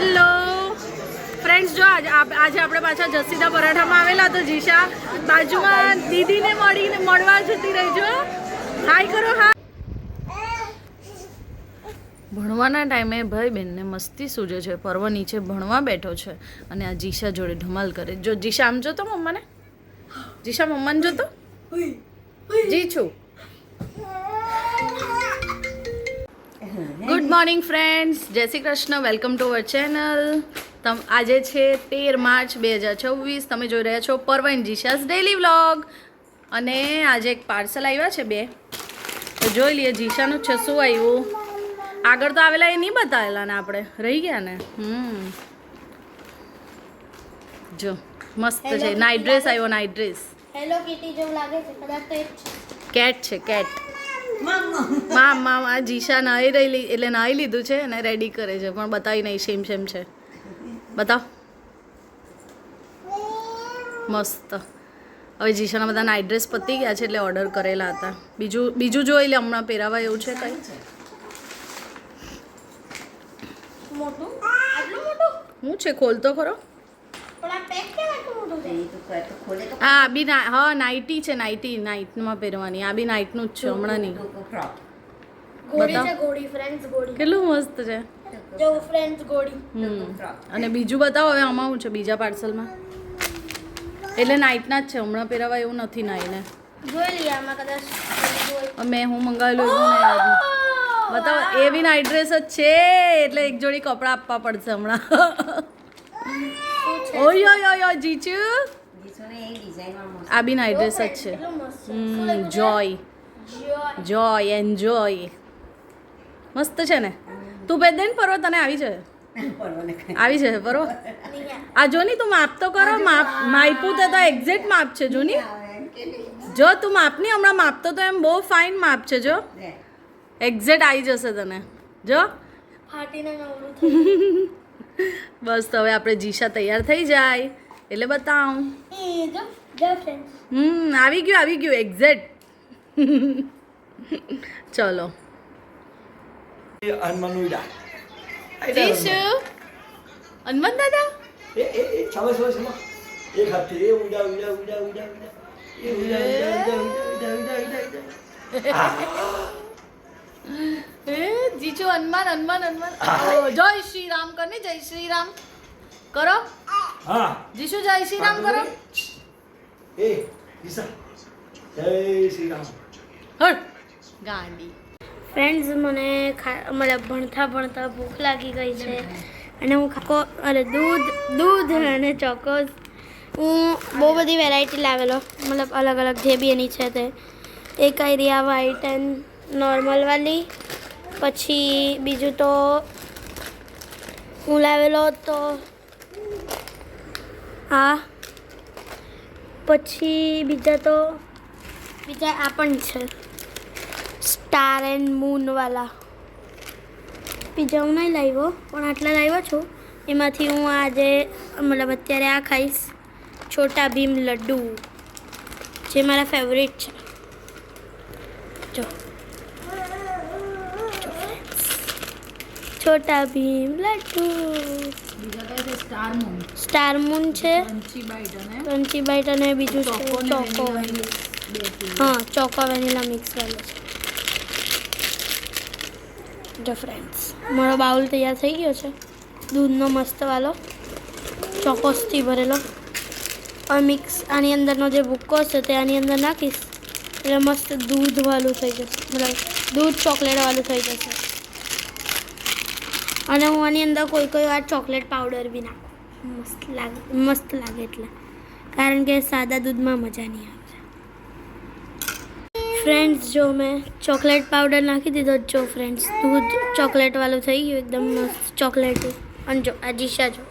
Hello friends, જો આજે આપણે પાછા જસીદા પરાઠામાં આવેલા તો જીશા બાજુમાં દીદીને મળવા જતી રહી. જો હાય કરો. હા, ભણવાના ટાઈમે ભાઈ બહેનને મસ્તી સૂજે છે. પર્વ નીચે ભણવા બેઠો છે અને આ જીશા જોડે ધમાલ કરે. જો જીશા આમ જોતો મમ્માને, જીશા મમ્માને જોતો. જી છું. ગુડ મોર્નિંગ ફ્રેન્ડ્સ, જય Shri Krishna. Welcome to our channel. આજે છે 13 માર્ચ 2024. તમે જોઈ રહ્યા છો પર્વ એન્ડ જીશાસ ડેલી વ્લોગ. અને આજે એક પાર્સલ આવ્યા છે 2, તો જોઈ લઈએ જીશાનું છે શું આવ્યું. આગળ તો આવેલા એ નહીં બતાવેલા ને આપણે રહી ગયા ને. જો મસ્ત છે. નાઇટ ડ્રેસ આવ્યો. નાઇટ ડ્રેસ હેલો કિટી જેવું લાગે છે. કદાચ તો કેટ છે. કેટ મામ આ જીશા નાહી રહી એટલે નાહી લીધું છે અને રેડી કરે છે, પણ બતાવી નહીં. સેમ છે. બતાવ. મસ્ત. હવે જીશાના બધા નાઇટ ડ્રેસ પતી ગયા છે એટલે ઓર્ડર કરેલા હતા. બીજું જોઈ લે, હમણાં પહેરાવા એવું છે કંઈ. મોટું, આટલું મોટું શું છે? ખોલતો ખરો. પણ આ પેક કેમ આટલું મોટું છે? હા બી હા નાઇટી છે. નાઇટમાં પહેરવાની. આ બી નાઇટનું જ છે, હમણાં નહીં. ગોળી છે, ગોળી ફ્રેન્ડ્સ, ગોળી કેટલું મસ્ત છે. જો ફ્રેન્ડ્સ ગોળી. અને બીજું બતાવો હવે આમાં શું છે બીજા પાર્સલમાં. એટલે નાઇટના જ છે, હમણાં પહેરાવા એવું નથી નાઈને. જોઈ લઈએ આમાં કદાચ મેં હું મંગાવેલું એવું નહીં આવ્યું. બતાવો. એ બી નાઇટ ડ્રેસ જ છે એટલે એક જોડી કપડાં આપવા પડશે હમણાં. ઓય જીચુ, આ બી નાઇટ ડ્રેસ જ છે. જોય એન્જોય. મસ્ત છે ને. તું પહેર દે ને પર્વ, તને આવી છે. પર્વ આ જો ની, તું માપ તો કરો. માપ્યું તો એક્ઝેક્ટ માપ છે. જો ની, જો તું માપની હમણાં માપતો તો એમ બહુ ફાઇન માપ છે. જો એક્ઝેક્ટ આવી જશે તને. જો ફાટીને નવરું બસ. તો હવે આપણે જીશા તૈયાર થઈ જાય એટલે બતાવું. જો ફ્રેન્ડ્સ આવી ગયું એક્ઝેક્ટ. ચલો જીશુ, હનુમાન દાદા. જીજુ હનુમાન. જય શ્રી રામ કરને. જય શ્રી રામ કરો. જીશુ જય શ્રી રામ કરો. ગાંડી. ફ્રેન્ડ્સ, મને મતલબ ભણતા ભૂખ લાગી ગઈ છે અને હું દૂધ અને ચોકોસ હું બહુ બધી વેરાયટી લાવેલો, મતલબ અલગ અલગ જે બી એની છે તે. એક આઈરિયા વ્હાઈટ એન્ડ નોર્મલવાળી, પછી બીજું તો હું લાવેલો તો આ, પછી બીજા આ પણ છે સ્ટાર એન્ડ મૂનવાળા. બીજા હું નહીં લાવ્યો, પણ આટલા લાવ્યો છું. એમાંથી હું આજે મતલબ અત્યારે આ ખાઈશ, છોટા ભીમ લડ્ડુ, જે મારા ફેવરેટ છે. જો છોટા ભીમ લડ્ડુ. સ્ટાર મૂન છે, ક્રન્ચી બાઈટ, અને બીજું છે ચોકો વેનીલા. હા, ચોકો વેનીલા મિક્સ વાળો છે. જો ફ્રેન્ડ્સ, મારો બાઉલ તૈયાર થઈ ગયો છે, દૂધનો મસ્ત વાળો, ચોકોસથી ભરેલો. હવે મિક્સ આની અંદરનો જે ભૂક્કો છે તે આની અંદર નાખીશ એટલે મસ્ત દૂધવાળું થઈ જશે, મતલબ દૂધ ચોકલેટવાળું થઈ જશે. અને હું આની અંદર કોઈ વાર ચોકલેટ પાવડર બી નાખું, મસ્ત લાગે એટલે, કારણ કે સાદા દૂધમાં મજા નહીં આવે. ફ્રેન્ડ્સ, જો મેં ચોકલેટ પાવડર નાખી દીધો. જો ફ્રેન્ડ્સ, દૂધ ચોકલેટવાળું થઈ ગયું, એકદમ મસ્ત ચોકલેટી. અને જો આ જીશા, જો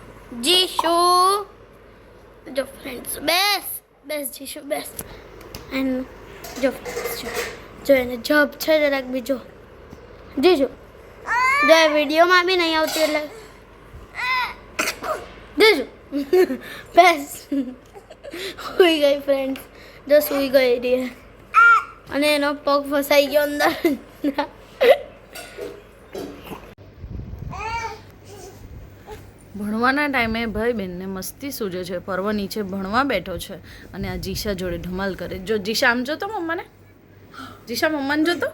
જીશુ, જો ફ્રેન્ડ્સ, બેસ જીશુ બેસ. એન્ડ જો એને જબ છે જરાક બીજો. જીજુ જો એ વિડીયોમાં બી નહીં આવતી એટલે જીજુ બેસ. સૂઈ ગઈ ફ્રેન્ડ્સ, જો સૂઈ ગઈ રહી અને એનો પગ ફસાઈ ગયો અંદર. ભણવાના ટાઈમે ભાઈ બહેનને મસ્તી સૂજે છે. પર્વ નીચે ભણવા બેઠો છે અને આ જીશા જોડે ધમાલ કરે. જો જીશા આમ જોતો મમ્માને, જીશા મમ્માને જોતો,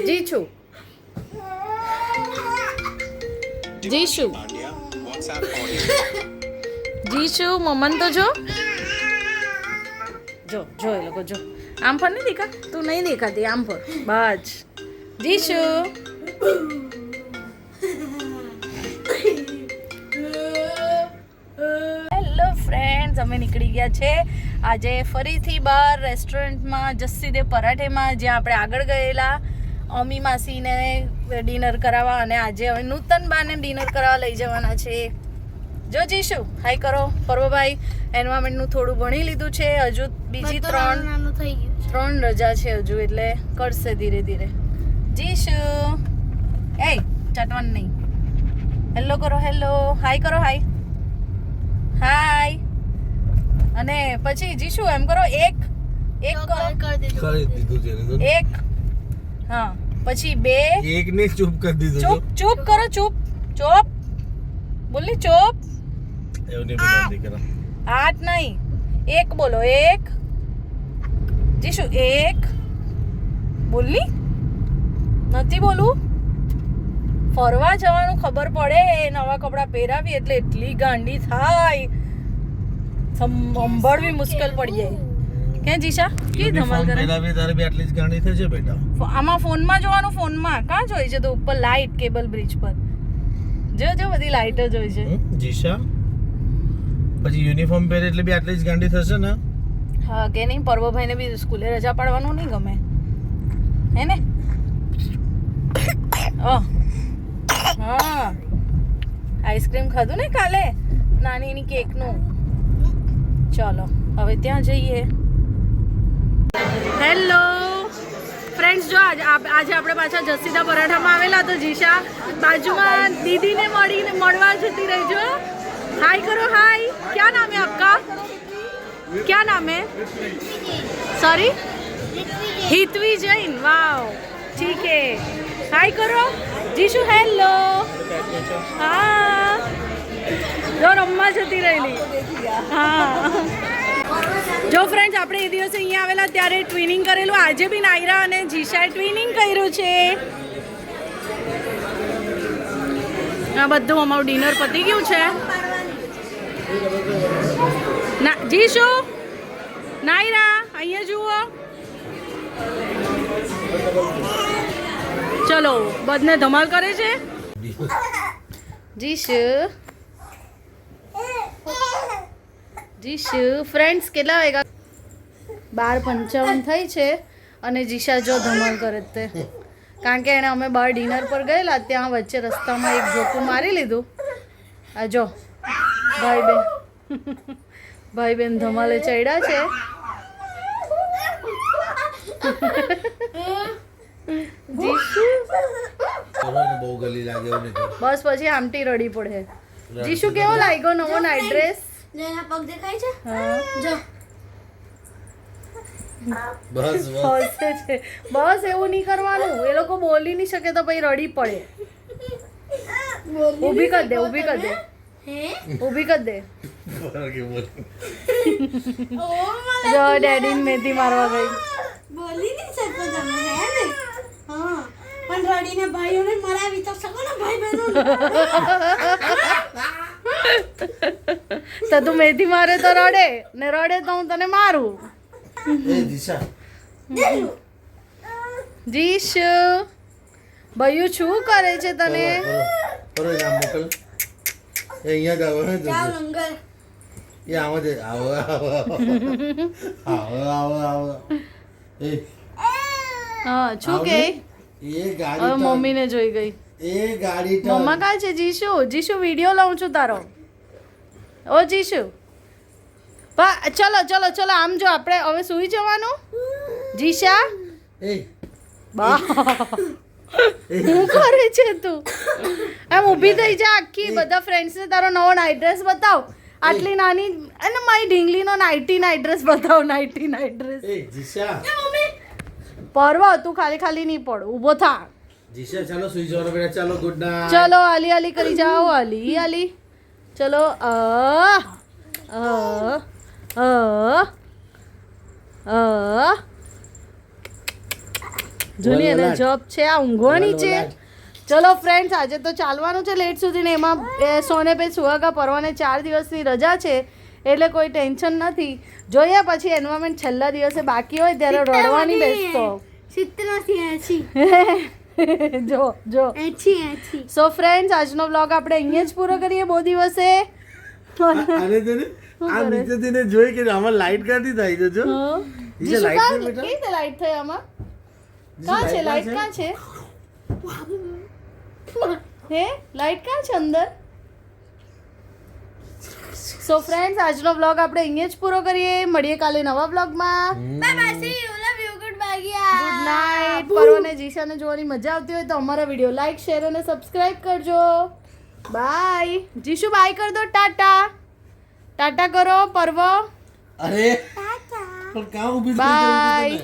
જીશુ જીશુ જીશુ મમ્માને તો જો જો જો એ લોકો જો આમ પર નહીં દેખા, તું નહીં દેખાતી આમ પર બસ. જીશુ હેલો ફ્રેન્ડ્સ, અમે નીકળી ગયા છે આજે ફરીથી બહાર રેસ્ટોરન્ટમાં જસ્સી દે પરાઠેમાં, જ્યાં આપણે આગળ ગયેલા અમી માસીને ડિનર કરાવવા, અને આજે હવે નૂતન બાને ડિનર કરાવવા લઈ જવાના છે. જો જીશું હાય કરો. પર્વભાઈ એન્વાયરમેન્ટનું થોડું ભણી લીધું છે, હજુ બીજી ત્રણ રજા છે હજુ, એટલે કરશે ધીરે ધીરે. જીશુ એ ચટવાનું નહીં. હેલો કરો, હેલો હાય કરો, હાય હાય. અને પછી જીશુ એમ કરો, એક એક કરો, એક હા, પછી બે, એક ને ચૂપ કરી દીધું. ચૂપ ચૂપ કરો, ચૂપ ચૂપ બોલી, ચૂપ. એવું નહીં બોલવાનું દીકરા. 8 નહીં, એક બોલો, એક. જીશુ એક બોલી, નથી બોલવું. ફરવા જવાનું ખબર પડે, નવા કપડાં પહેરાવી એટલે એટલી ગાંડી થાય, સંભાળવી મુશ્કેલ પડી જાય. કે જીશા કે ધમાલ કરે. પહેરાવી તારે બી આટલી જ ગાંડી થશે બેટા. આમાં ફોનમાં જોવાનું, ફોનમાં કાં જોઈ છે? તો ઉપર લાઈટ કેબલ બ્રિજ પર જો જો બધી લાઈટો જોઈ છે. જીશા પછી યુનિફોર્મ પહેરે એટલે બી આટલી જ ગાંડી થશે ને. હા કે નહીં? પર્વભાઈને બી સ્કૂલે રજા પાડવાનું નહીં ગમે હે ને? હા આઈસ્ક્રીમ ખાધું ને કાલે, નાની એની કેકનું. ચાલો હવે ત્યાં જઈએ. હેલો ફ્રેન્ડ્સ, જો આજે આપણે પાછા જસીદા પરાઠામાં આવેલા, તો જીશા બાજુમાં દીદીને મળવા જતી રહીજો. हाय करो, हाय. क्या नाम है आपका? क्या नाम है? सॉरी, हितवी जैन. वाओ, ठीक है. हाय करो जीशु. हेलो हाँ, જો રમવા જતી રહેલી. હા જો ફ્રેન્ડ્સ, આપણે એ દિવસે અહીંયા આવેલા ત્યારે ટ્વિનિંગ કરેલું. આજે બી નાયરા અને જીશાએ ટ્વિનિંગ કર્યું છે. આ બધું અમારું ડિનર પતી ગયું છે. ના જીશુ, નાયરા અહીંયા જુઓ. ચલો બધને ધમાલ કરે છે. જીશુ જીશુ ફ્રેન્ડ્સ, કેટલા વાગ્યા? 12:55 થઈ છે અને જીશા જો ધમાલ કરે તે, કારણ કે એને અમે બહાર ડિનર પર ગયેલા, ત્યાં વચ્ચે રસ્તામાં એક ઝોકું મારી લીધું. આ જો ભાઈ બેન ધમાલે ચડ્યા છે. જીશુ બહુ ગલી લાગે એવું નહીં. બસ પછી આમટી રડી પડે. જીશુ કેવો લાગ્યો નવો નાઇટ ડ્રેસ? પગ દેખાય છે. હા જો બસ હસે છે. બસ એવું નહીં કરવાનું, એ લોકો બોલી નહીં શકે તો પછી રડી પડે. ઊભી કર દે, ઊભી કર દે, ઊભી કર દે. જો ડેડી મેથી મારવા ગઈ. બોલી નહીં શકો તમે, હે ને? હા, પણ રડીને ભાઈઓને મરાવી તો શકો ને, ભાઈ બહેનો. તો તું મેથી મારે તો રડે, ને રડે તો હું તને મારું. એ દિશા જીશુ ભયું શું કરે છે તને? કરો નામ મોકલ. એ અહીંયા જ આવો ને. જાઓ લંગર. એ આવો જ આવો આવો આવો આવો. એ હા શું કે? એ ગાડી હવે મમ્મીને જોઈ ગઈ. એ ગાડી મમ્મા કાં છે? જીશુ જીશુ વિડીયો લઉં છું તારો. ઓ જીશુ ચલો ચલો ચલો, આમ જો આપણે હવે સુઈ જવાનું. જીશા એ બા શું કરે છે તું? એમ ઊભી થઈ જા આખી, બધા ફ્રેન્ડ્સને તારો નવો નાઇટ ડ્રેસ બતાવ. આટલી નાની અને મારી ઢીંગલીનો નાઇટ ડ્રેસ બતાવ. Night dress. એ દિશા પર્વ તું ખાલી ખાલી નહીં પડ, ઊભો થા. જીશા ચાલો સુઈ જવાનો બેટા ચાલો ગુડ નાઈટ ચલો આલી આલી કરી જાઓ આલી આલી ચલો અ જૂની એને જોબ છે આ ઊંઘવાની છે ચલો ફ્રેન્ડ્સ આજે તો ચાલવાનું છે લેટ સુધી ને એમાં સોને પે સુહાગા પરવાને 4 દિવસની રજા છે એટલે કોઈ ટેન્શન નથી જોઈએ પછી એન્વાયરમેન્ટ છેલ્લા દિવસે બાકી હોય ત્યારે રડવાની બેસતો 70 જો જો 80 સો ફ્રેન્ડ્સ આજનો વ્લોગ આપણે અહીંયા જ પૂરો કરીએ બહુ દિવસે અરે તને આ નીચેથી ને જોઈ કે આમાં લાઈટ કાઢી થાય છે જો જીશુ લાઈટ કાં છે બેટા? કેવી રીતે લાઈટ થઈ આમાં કાં છે લાઈટ કાં છે હે લાઈટ કાં છે અંદર સો ફ્રેન્ડ્સ આજનો વ્લોગ આપણે અહીંયા જ પૂરો કરીએ મળીએ કાલે નવા વ્લોગમાં bye see you love you good bye good night Parv અને જીશાને જોવાની મજા આવતી હોય તો અમારા વિડીયો લાઈક શેર અને સબસ્ક્રાઇબ કરજો બાય જીશુ બાય કર દો ટાટા ટાટા કરો પર્વ અરે પણ કાં ઊભી થઈ બાય ગઈ